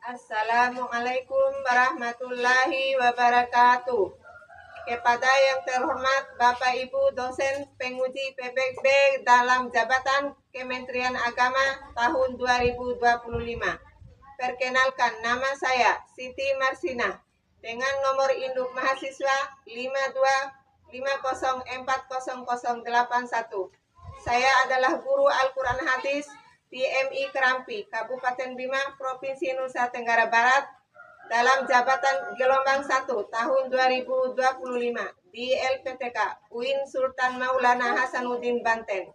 Assalamualaikum warahmatullahi wabarakatuh. Kepada yang terhormat Bapak Ibu dosen penguji PPB dalam jabatan Kementerian Agama tahun 2025. Perkenalkan, nama saya Siti Marsina dengan nomor induk mahasiswa 5250400081. Saya adalah guru Al-Quran Hadis di MI Kerampi, Kabupaten Bima, Provinsi Nusa Tenggara Barat dalam jabatan gelombang 1 tahun 2025 di LPTK UIN Sultan Maulana Hasanuddin Banten.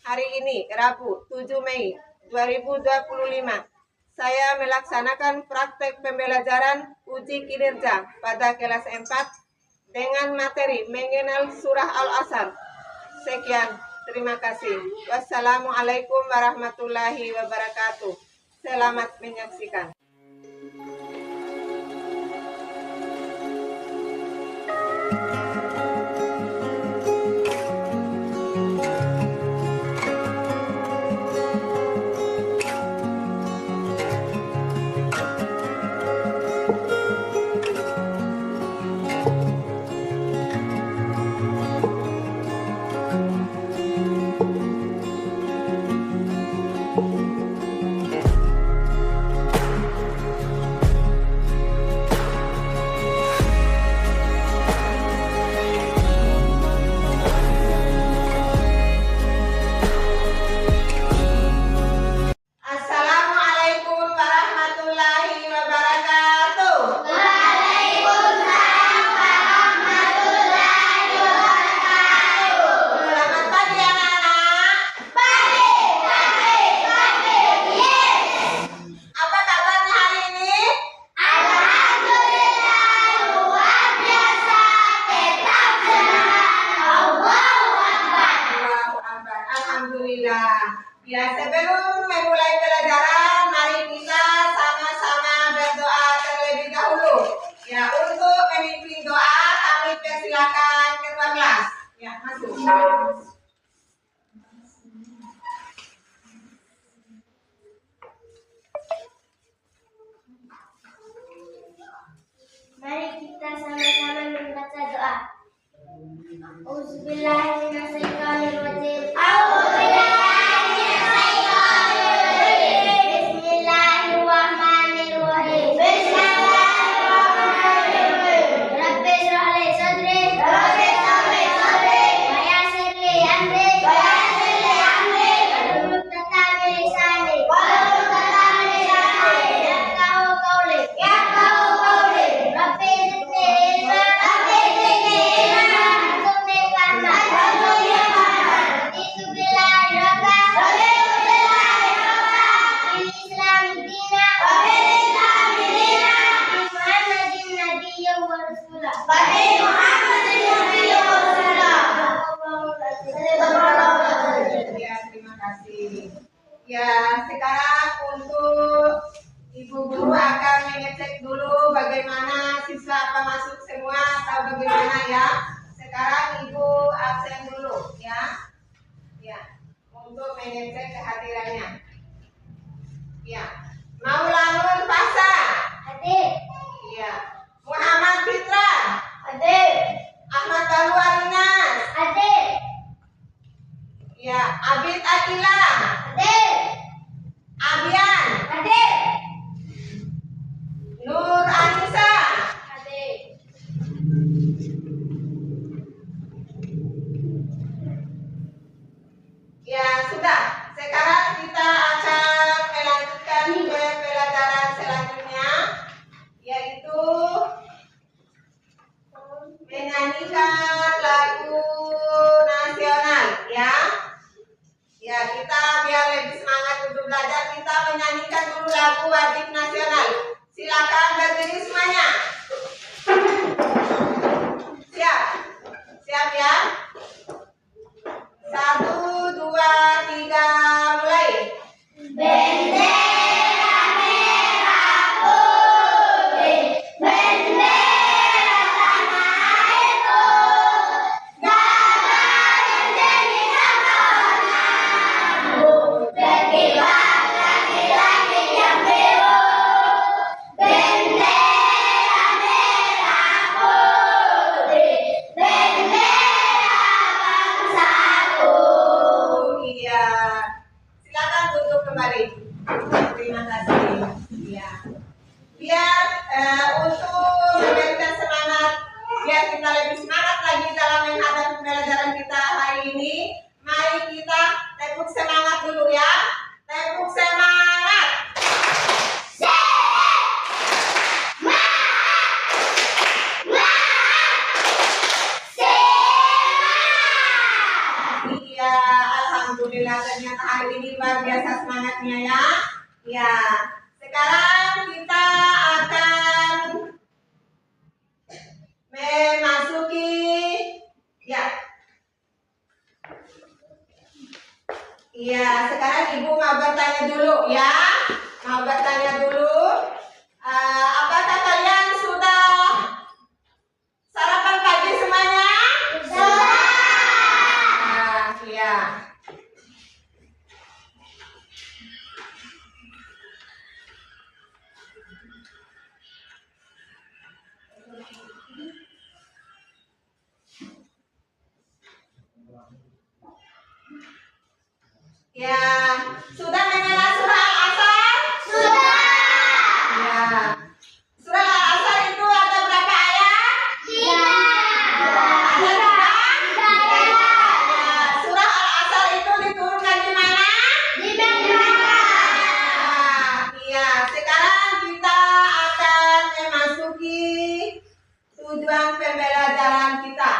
Hari ini Rabu 7 Mei 2025 saya melaksanakan praktek pembelajaran uji kinerja pada kelas 4 dengan materi mengenal surah Al-Asr. Sekian. Terima kasih. Wassalamualaikum warahmatullahi wabarakatuh. Selamat menyaksikan. Ya, sebelum memulai pelajaran, mari kita sama-sama berdoa terlebih dahulu. Ya, untuk memimpin doa, kami persilakan ketua kelas. Ya, masuk. Mari kita sama-sama membaca doa. Auzubillahiminasyaitonirrajim. Bismillahirrahmanirrahim. Rabbi shrah li sadri wa yassir li amri wahlul 'uqdatam min lisani yafqahu qawli. Rabbi zidni ilma warzuqni fahma. Raditu billahi rabban bil Islami dina Muhammadin nabiyyan wa rasulah. Ya, terima kasih. Ya, sekarang untuk Ibu Guru akan mengecek dulu bagaimana siswa apa masuk semua atau bagaimana ya. Sekarang Ibu absen dulu ya. Ya, untuk mengecek kehadirannya. Ya. Maulanul Fasa. Hadir. Ya. Muhammad Fitra. Hadir. Ahmad Balu Alinas. Hadir. Ya, Abid Akila. Hadir. Abian. Hadir. Nur Anissa. Hadir. Ya, sudah. Sekarang kita akan melanjutkan ke pelajaran selanjutnya, yaitu menyanyikan lagu nasional ya. Ya, kita biar lebih semangat untuk belajar, kita menyanyikan dulu lagu wajib nasional. Silakan berdiri semuanya. Siap? Siap ya? 1, 2, 3, mulai. Bendera merah putih, bendera tanah airku, gambar yang jadi tontonanku, berkibar lagi-lagi yang biru. Ya. Biar untuk memberikan semangat, biar kita lebih semangat lagi dalam menghadapi pembelajaran kita hari ini, mari kita tepuk semangat dulu ya. Tepuk semangat. Iya, alhamdulillah ternyata hari ini luar biasa semangatnya ya. Ya, sekarang kita akan memasuki ya. Iya, sekarang Ibu mau bertanya dulu ya. Mau bertanya dulu. Apakah kalian sudah sarapan pagi semuanya? Sudah. Iya. Ya, sudah mengenal surah Al-Asr? Sudah. Ya. Surah Al-Asr itu ada berapa ayat? Tiga. Ada berapa? Tiga. Ya, surah Al-Asr itu diturunkan di mana? Di Mekah. Iya, sekarang kita akan memasuki tujuan pembelajaran kita.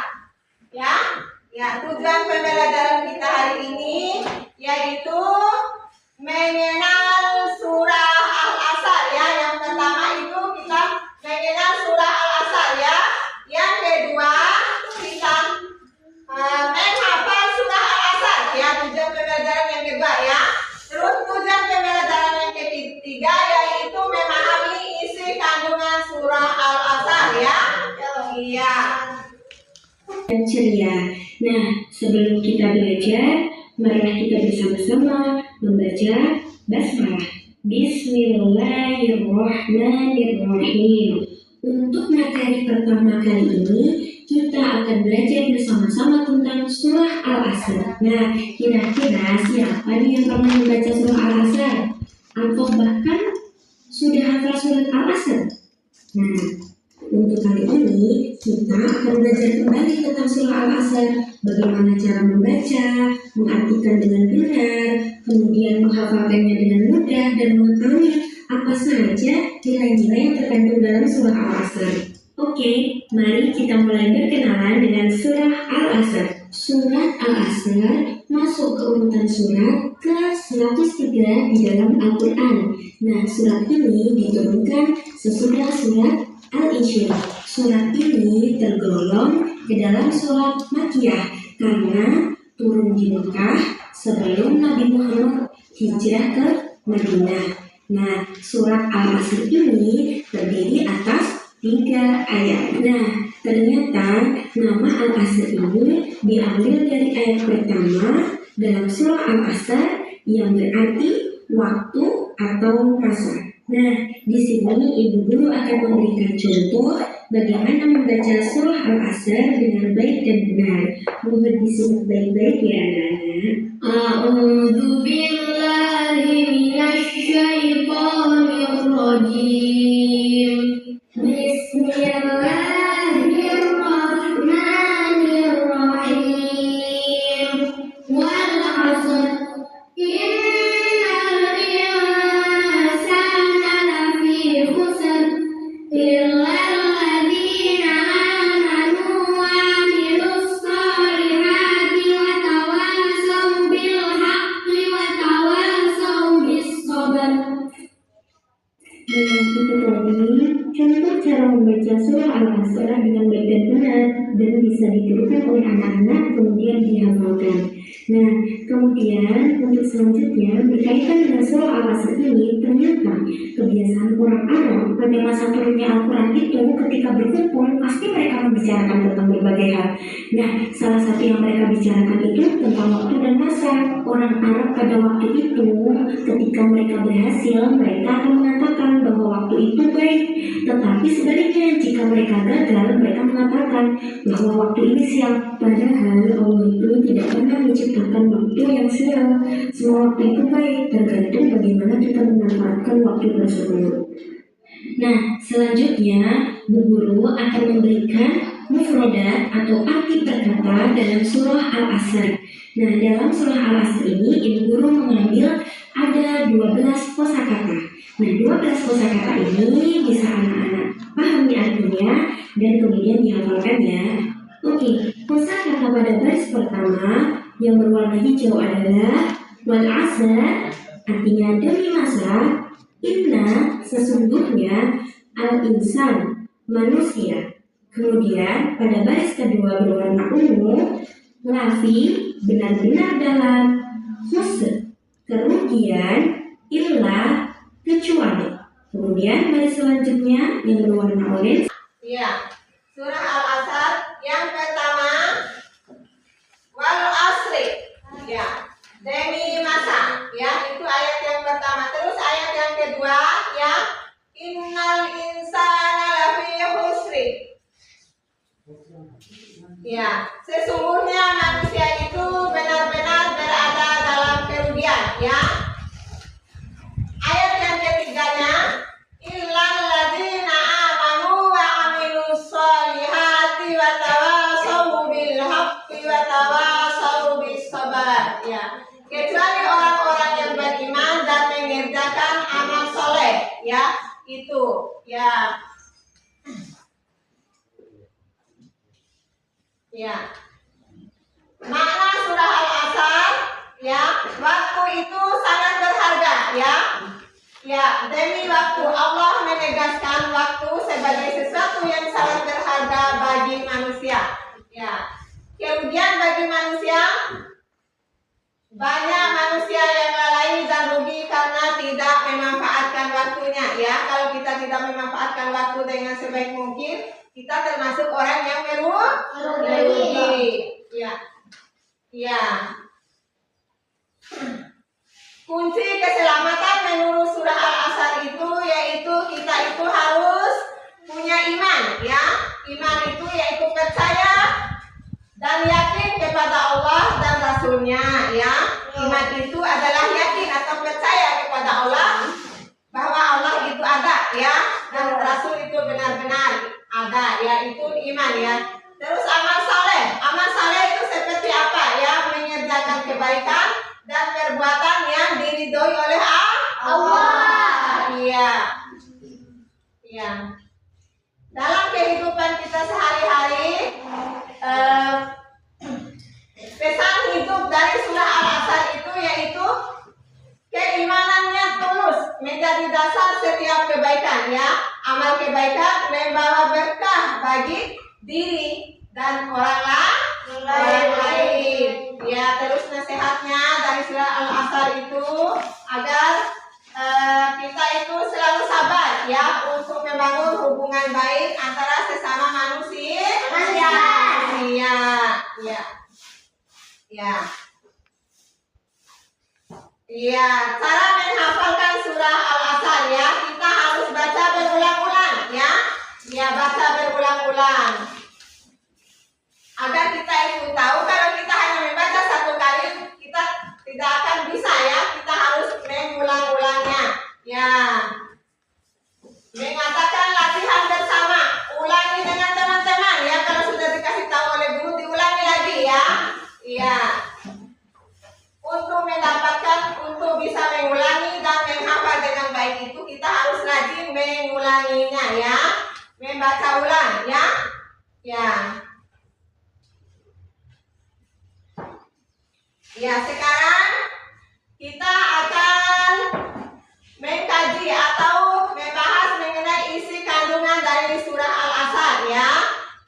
Ya, ya tujuan pembelajaran kita hari ini yaitu mengenal surah Al-Asr ya. Yang pertama itu kita mengenal surah Al-Asr ya. Yang kedua kita menghafal surah Al-Asr ya. Tujuan pembelajaran yang kedua ya. Terus tujuan pembelajaran yang ketiga yaitu memahami isi kandungan surah Al-Asr ya. Iya. Dan ceria. Nah, sebelum kita belajar, marilah kita bersama-sama membaca basmalah. Bismillahirrahmanirrahim. Untuk materi pertama kali ini, kita akan belajar bersama-sama tentang surah Al-Asr. Nah, kira-kira siapa nih yang pernah membaca surah Al-Asr? Atau bahkan sudah hafal surat Al-Asr? Nah, untuk kali ini kita akan belajar kembali tentang surah Al-Asr, bagaimana cara membaca, mengartikan dengan benar, kemudian menghafalkannya dengan mudah dan mengetahui apa saja nilai-nilai yang terkandung dalam surah Al-Asr. Oke, mari kita mulai berkenalan dengan surah Al-Asr. Surat Al-Asr masuk ke urutan surat ke-103 di dalam Al-Quran. Nah, surat ini diturunkan sesudah surat Al-Insyirah. Surat ini tergolong ke dalam surat Makkiyah karena turun di Mekah sebelum Nabi Muhammad hijrah ke Madinah. Nah, surat Al-Asr ini terdiri atas 3 ayat. Nah, ternyata nama Al-Asr ini diambil dari ayat pertama dalam surah Al-Asr yang berarti waktu atau masa. Nah, di sini Ibu Guru akan memberikan contoh bagaimana membaca surah Al-Asr dengan baik dan benar. Mohon disimak baik-baik ya anak-anak. A'udzu billahi minasy syaithanir rajim. Bismillahirrahmanirrahim. Wal 'asr. Contoh cara membaca surah Al-Asr dengan baik dan benar dan bisa ditirukan oleh anak-anak kemudian dihafalkan. Nah, kemudian untuk selanjutnya berkaitan dengan surah Al-Asr ini, ternyata kebiasaan orang Arab pada masa turunnya Al-Quran itu ketika berkumpul pasti mereka membicarakan tentang berbagai hal. Nah, salah satu yang mereka bicarakan itu tentang waktu dan masa. Orang Arab pada waktu itu ketika mereka berhasil, mereka akan mengatakan bahwa waktu itu baik. Tetapi sebaliknya, jika mereka gagal, mereka mengatakan bahwa waktu ini sial. Padahal Allah itu tidak pernah menciptakan waktu yang sial. Semua waktu itu baik, tergantung bagaimana kita memanfaatkan waktu tersebut. Nah, selanjutnya Bu Guru akan memberikan mufrodat atau arti perkata dalam surah Al-Asr. Nah, dalam surah Al-Asr ini Ibu Guru mengambil ada 12 kosakata. Nah, 12 kosakata ini bisa anak-anak pahami artinya dan kemudian dihafalkan ya. Oke, kosakata pada baris pertama yang berwarna hijau adalah wal asr, artinya demi masa. Inna, sesungguhnya, al-insan, manusia. Kemudian pada baris kedua berwarna ungu, lafi, benar-benar dalam, khusr, kerugian, illa, kecuali. Kemudian baris selanjutnya yang berwarna orange. Ya, surah Al-Asr yang pertama, wal asri. Ya, demi masa. Ya, itu ayat yang pertama. Terus ayat yang kedua, ya, innal insana lafi khusri. Ya, sesungguhnya manusia itu benar-benar berada dalam kerugian. Ya. Ayat yang ketiganya, illal ladzina amanu wa amilus solihati wa tawasaw bil haqqi wa tawasaw bis sabar. Ya. Kecuali orang-orang yang beriman dan mengerjakan amal soleh, ya, itu, ya. Ya. Makna surah Al-Asr, ya, waktu itu sangat berharga, ya. Ya, demi waktu Allah menegaskan waktu sebagai sesuatu yang sangat berharga bagi manusia. Ya. Kemudian bagi manusia, banyak manusia yang lalai dan rugi karena tidak memanfaatkan waktunya, ya. Kalau kita tidak memanfaatkan waktu dengan sebaik mungkin, kita termasuk orang yang merugi. Ya. Ya. Kunci keselamatan menurut surah Al-Asr itu yaitu kita itu harus punya iman, ya. Iman itu yaitu percaya dan yakin kepada Allah dan Rasulnya, ya. Iman itu adalah yakin atau percaya kepada Allah bahwa Allah itu ada, ya, dan Rasul itu benar-benar ada, ya, itu iman, ya. Terus amal saleh itu seperti apa, ya? Mengerjakan kebaikan dan perbuatan yang diridhoi oleh Allah. Iya. Iya. Dalam kehidupan kita sehari-hari, pesan hidup dari surah Al-Asr itu yaitu keimanannya tulus menjadi dasar setiap kebaikan, ya. Amal kebaikan membawa berkah bagi diri dan orang lain. Ya, terus nasihatnya dari surah Al-Asr itu agar kita itu selalu sabar, ya, untuk membangun hubungan baik antara sesama manusia. Ya. Iya, cara menghafalkan surah Al-Asr, ya, kita harus baca berulang-ulang, ya. Ya, baca berulang-ulang. Agar kita itu tahu, kalau kita hanya membaca satu kali, kita tidak akan bisa, ya. Kita harus mengulang-ulangnya. Ya. Mengatakan latihan bersama, ulangi dengan teman-teman, ya. Kalau sudah dikasih tahu oleh guru, diulangi lagi, ya. Iya. Untuk bisa mengulangi dan menghafal dengan baik itu kita harus rajin mengulanginya, ya. Membaca ulang, ya. Ya. Ya, sekarang kita akan mengkaji atau membahas mengenai isi kandungan dari surah Al-Asr, ya.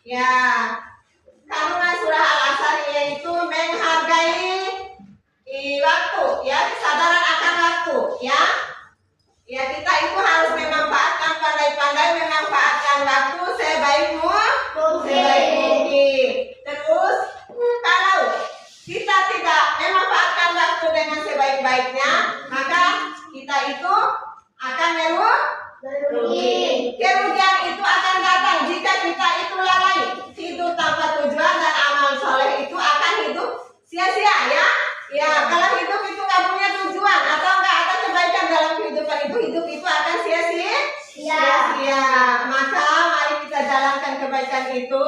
Ya. Kandungan surah Al-Asr yaitu menghargai waktu, ya, kesadaran akan waktu, ya. Ya, kita itu harus memanfaatkan, pandai-pandai memanfaatkan waktu sebaik mungkin. Terus kalau kita tidak memanfaatkan waktu dengan sebaik-baiknya, maka kita itu akan Rugi. Kerugian itu akan datang jika kita itu lalai. Hidup tanpa tujuan dan amal soleh itu akan hidup sia-sia ya. Ya, kalau hidup itu nggak punya tujuan atau nggak ada kebaikan dalam kehidupan itu, hidup itu akan sia-sia. Sia-sia. Maka mari kita jalankan kebaikan itu.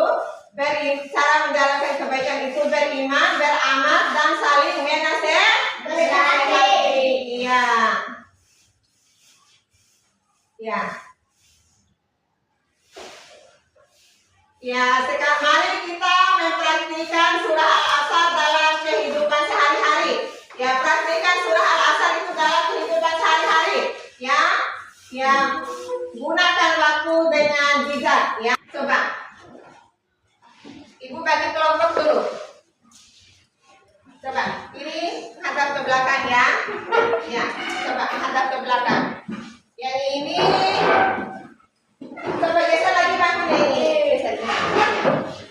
Cara menjalankan kebaikan itu beriman, beramal, dan saling menasehati. Iya. Ya. Ya, sekarang mari kita mempraktikkan surah Al-Asr dalam kehidupan sehari-hari. Ya, praktikkan surah Al-Asr itu dalam kehidupan sehari-hari. Ya. Ya, gunakan waktu dengan bijak ya. Coba. Ibu bagi kelompok dulu. Coba, ini hadap ke belakang ya. Ya, coba hadap ke belakang. Yang ini coba geser lagi bangkunya ini.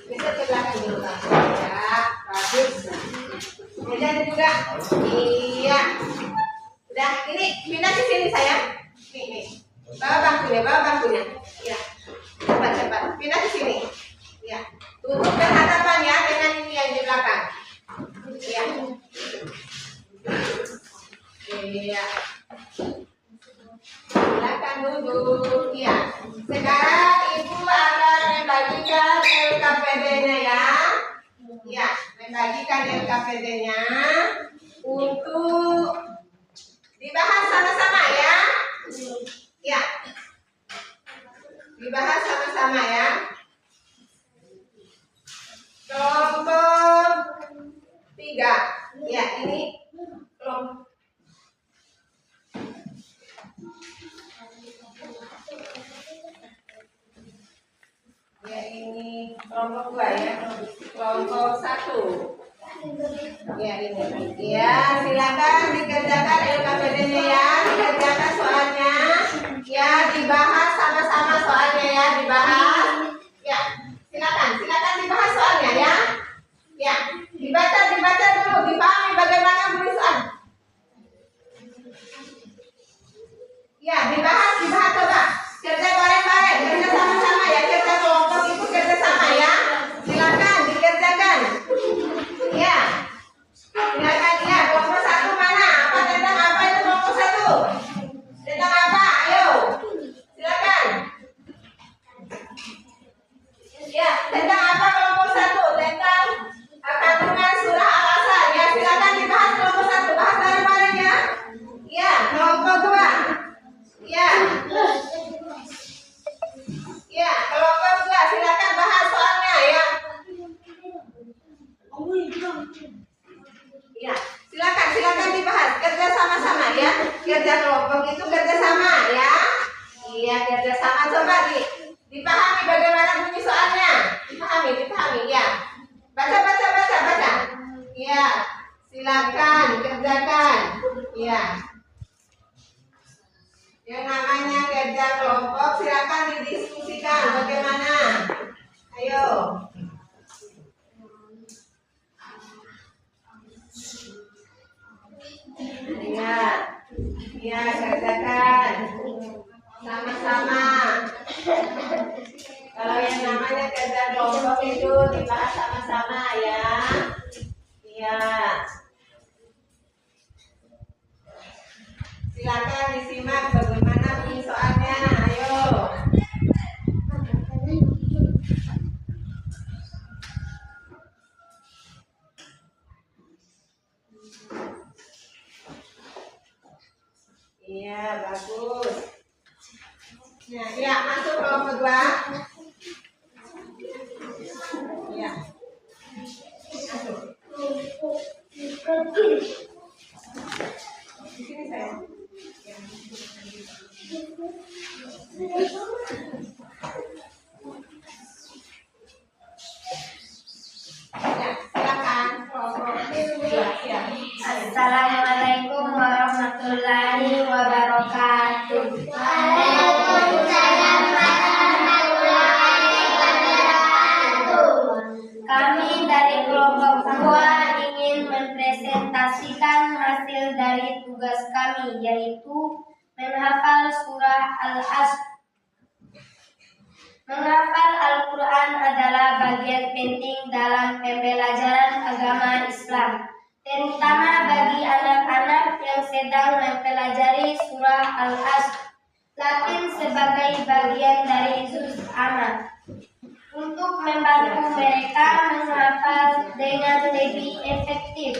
Geser ke belakang dulu. Ya, bagus. Kemudian juga. Iya. Udah, ini pindah ke sini sayang. Nih. Bawa bangkunya. Ya. Cepat. Pindah ke sini. Ya. Tutup berhadapan ya dengan ini yang di belakang. Ya. Iya. Silakan duduk. Ya. Sekarang ibu akan membagikan LKPD-nya ya. Ya, membagikan LKPD-nya untuk dibahas sama-sama ya. Ya. Dibahas sama-sama ya. Kelompok 3. Ya, ini kelompok. Ya, ini kelompok 2 ya. Kelompok 1. Ya, ini. Ya, silakan dikerjakan LKPD-nya ya, dikerjakan soalnya. Ya, dibahas sama-sama soalnya ya, dibahas. Ya, silakan dibahas soalnya ya. Ya, dibaca dulu, dipahami bagaimana menulis soal. Ya, dibahas coba. Kerja bareng-bareng, kerja sama-sama ya, kerja kelompok itu kerja sama ya. Silakan dikerjakan. Ya. Silakan ya, kelompok 1 mana? Tentang apa itu kelompok 1? Tentang apa? Ayo. Silakan. Ya, tentang apa kelompok 1? Tentang kandungan surah Al-Asr. Ya, silakan dibahas kelompok 1. Bahas bareng-bareng ya. Ya, kelompok 2. Ya. Ya, kelompok 2 silakan bahas soalnya ya. Ya, silakan dibahas. Kerja sama-sama ya. Kerja kelompok itu kerja sama ya. Iya, kerja sama. Coba dipahami bagaimana bunyi soalnya. Dipahami ya. Baca. Ya, silakan kerjakan. Ya. Yang namanya kerja kelompok silakan didiskusikan bagaimana. Ayo. Ya, kerjakan sama-sama. Kalau yang namanya kerja kelompok itu dibahas sama-sama ya. Iya. Silakan disimak bagaimana bunyi soalnya. Ayo. Iya, bagus. Nah, ya, masuk kelompok 2. Ya. Masuk. Di sini saya. Ya. Ya, silakan kelompok 2 ya. Assalamualaikum warahmatullahi wabarakatuh. Waalaikumsalam warahmatullahi wabarakatuh. Kami dari kelompok 2 ingin mempresentasikan hasil dari tugas kami, yaitu menghafal surah Al-Asr Menghafal Al-Quran adalah bagian penting dalam pembelajaran agama Islam, terutama bagi anak-anak yang sedang mempelajari surah Al-Asr, Latin sebagai bagian dari juz amma, untuk membantu mereka menghafal dengan lebih efektif.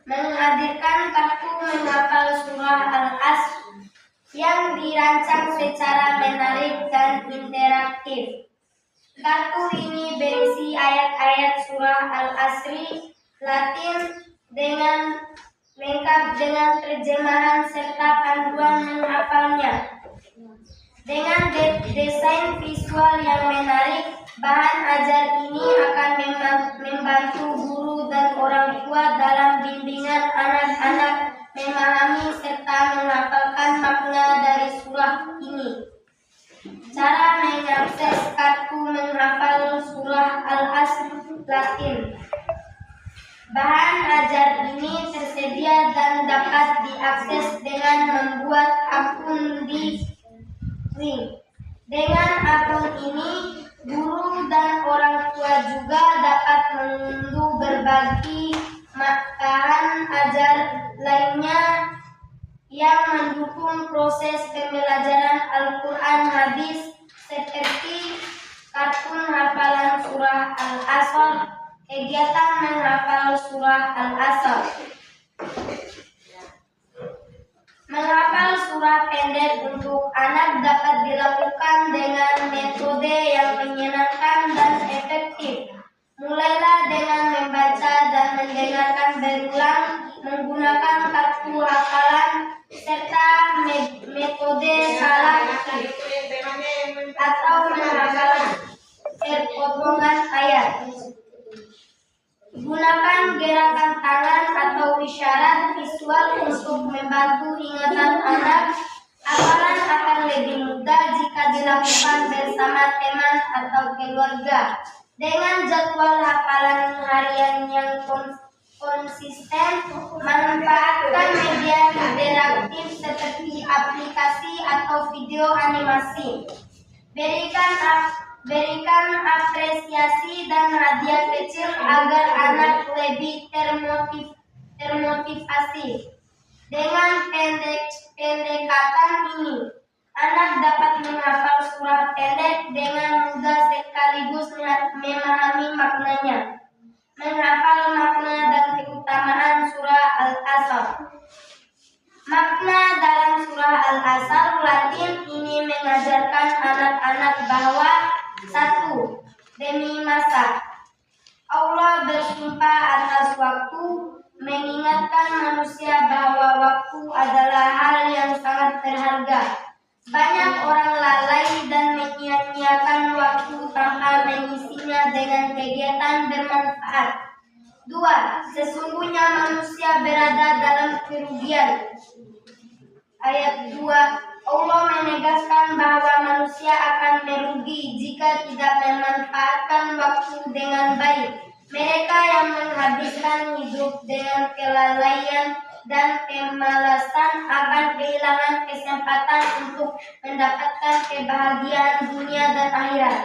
Menghadirkan kartu menghafal surah Al-Asr yang dirancang secara menarik dan interaktif. Kartu ini berisi ayat-ayat surah Al-Asri Latin dengan lengkap dengan terjemahan serta panduan menghafalnya. Dengan desain visual yang menarik, bahan ajar ini akan membantu guru dan orang tua dalam bimbingan anak-anak memahami serta menghafalkan makna dari surah ini. Cara mengakses kartu menghafal surah Al-Asr Latin. Bahan ajar ini tersedia dan dapat diakses dengan membuat akun di link. Dengan akun ini, guru dan orang tua juga dapat mengunduh berbagai bahan ajar lainnya yang mendukung proses pembelajaran Al-Quran hadis seperti kartun hafalan surah Al-Asr, kegiatan menghafal surah Al-Asr. Menghafal surah pendek untuk anak dapat dilakukan dengan metode yang menyenangkan dan efektif. Mulailah dengan membaca dan mendengarkan berulang menggunakan kartu hafalan serta metode salah atau menghafal potongan ayat. Gunakan gerakan tangan atau isyarat visual untuk membantu ingatan anak. Hafalan akan lebih mudah jika dilakukan bersama teman atau keluarga. Dengan jadwal hafalan harian yang konsisten, manfaatkan media interaktif seperti aplikasi atau video animasi. Berikan apresiasi dan hadiah kecil agar anak lebih termotivasi. Dengan pendekatan ini, anak dapat menghafal surah pendek dengan mudah sekaligus memahami maknanya. Menghafal makna dan keutamaan surah Al-Asr. Makna dalam surah Al-Asr Latin ini mengajarkan anak-anak bahwa 1. Demi masa, Allah bersumpah atas waktu, mengingatkan manusia bahwa waktu adalah hal yang sangat berharga. Banyak orang lalai dan menyia-nyiakan waktu tanpa mengisinya dengan kegiatan bermanfaat. 2. Sesungguhnya manusia berada dalam kerugian. Ayat 2. Allah menegaskan bahwa manusia akan merugi jika tidak memanfaatkan waktu dengan baik. Mereka yang menghabiskan hidup dengan kelalaian dan kemalasan akan kehilangan kesempatan untuk mendapatkan kebahagiaan dunia dan akhirat.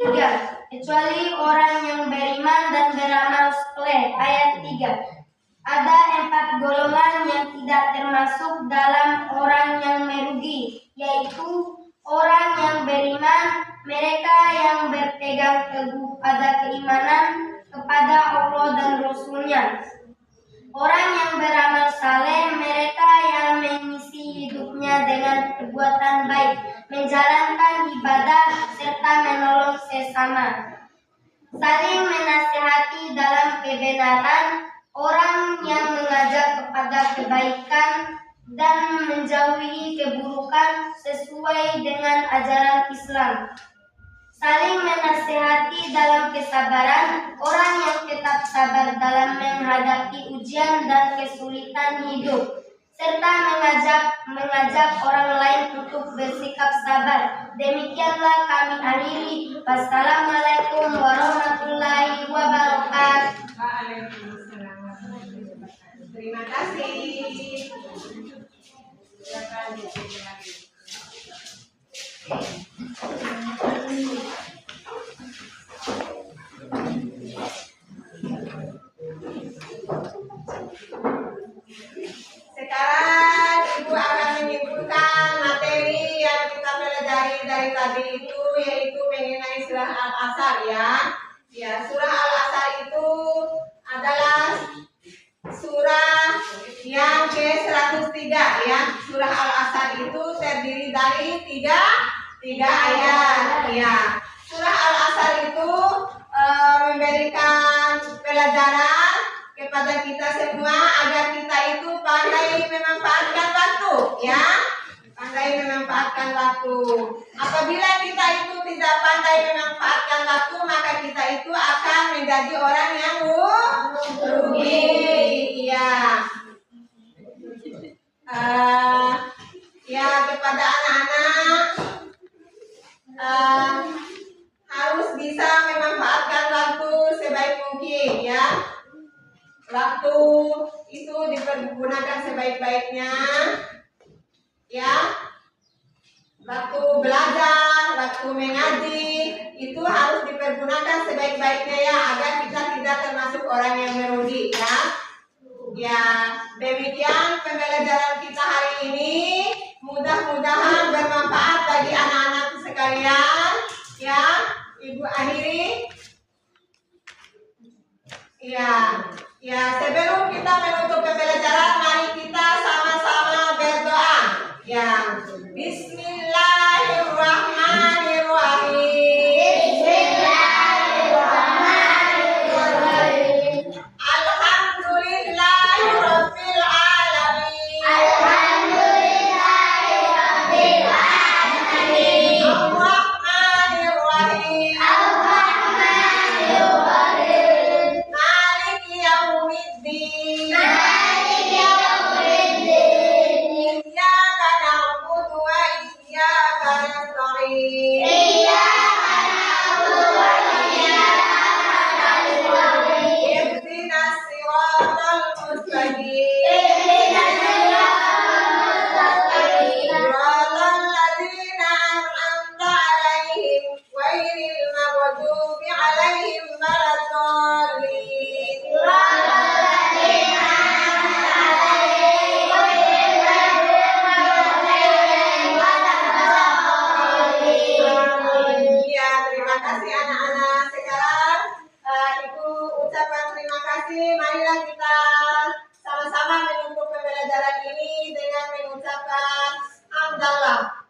3. Kecuali orang yang beriman dan beramal soleh. Ayat 3. Ada 4 golongan yang tidak termasuk dalam orang yang merugi, yaitu orang yang beriman, mereka yang berpegang teguh pada keimanan kepada Allah dan Rasul-Nya. Orang yang beramal saleh, mereka yang mengisi hidupnya dengan perbuatan baik, menjalankan ibadah, serta menolong sesama. Saling menasihati dalam kebenaran, orang yang mengajak kepada kebaikan dan menjauhi keburukan sesuai dengan ajaran Islam. Saling menasihati dalam kesabaran, orang yang tetap sabar dalam menghadapi ujian dan kesulitan hidup, serta mengajak orang lain untuk bersikap sabar. Demikianlah kami akhiri. Wassalamualaikum warahmatullahi wabarakatuh. Waalaikumsalam warahmatullahi wabarakatuh. Terima kasih. Sekarang Ibu akan menyimpulkan materi yang kita pelajari dari tadi itu, yaitu mengenai surah Al-Asr ya. Ya, surah Al-Asr itu adalah surah yang ke-103 ya. Surah Al-Asr itu terdiri dari tiga ayat ya. Surah Al-Asr itu memberikan pelajaran kepada kita semua agar kita itu pandai memanfaatkan waktu ya. Pandai memanfaatkan waktu. Apabila kita itu tidak pandai memanfaatkan waktu, maka kita itu akan menjadi orang yang rugi. Iya. Ya, kepada anak-anak harus bisa memanfaatkan waktu sebaik mungkin ya. Waktu itu dipergunakan sebaik-baiknya ya. Waktu belajar, waktu mengaji itu harus dipergunakan sebaik-baiknya ya, agar kita tidak termasuk orang yang merugi ya. Ya, demikian pembelajaran kita hari ini. Mudah-mudahan bermanfaat bagi anak-anak sekalian ya. Ibu akhiri. Ya, sebelum kita menutup pembelajaran, mari kita sama-sama berdoa. Ya, Bismillahirrahmanirrahim. Alhamdulillahirabbil alamin. Arrahmanirrahim. Maliki yaumiddin. Iyyaka na'budu wa iyyaka nasta'in. Ihdinas siratal mustaqim. Siratal ladzina an'amta 'alaihim ghairil maghdubi 'alaihim waladdallin. Ya, terima kasih anak-anak. Sekarang Ibu ucapkan terima kasih. Marilah kita sama-sama menutup pembelajaran ini dengan mengucapkan hamdalah.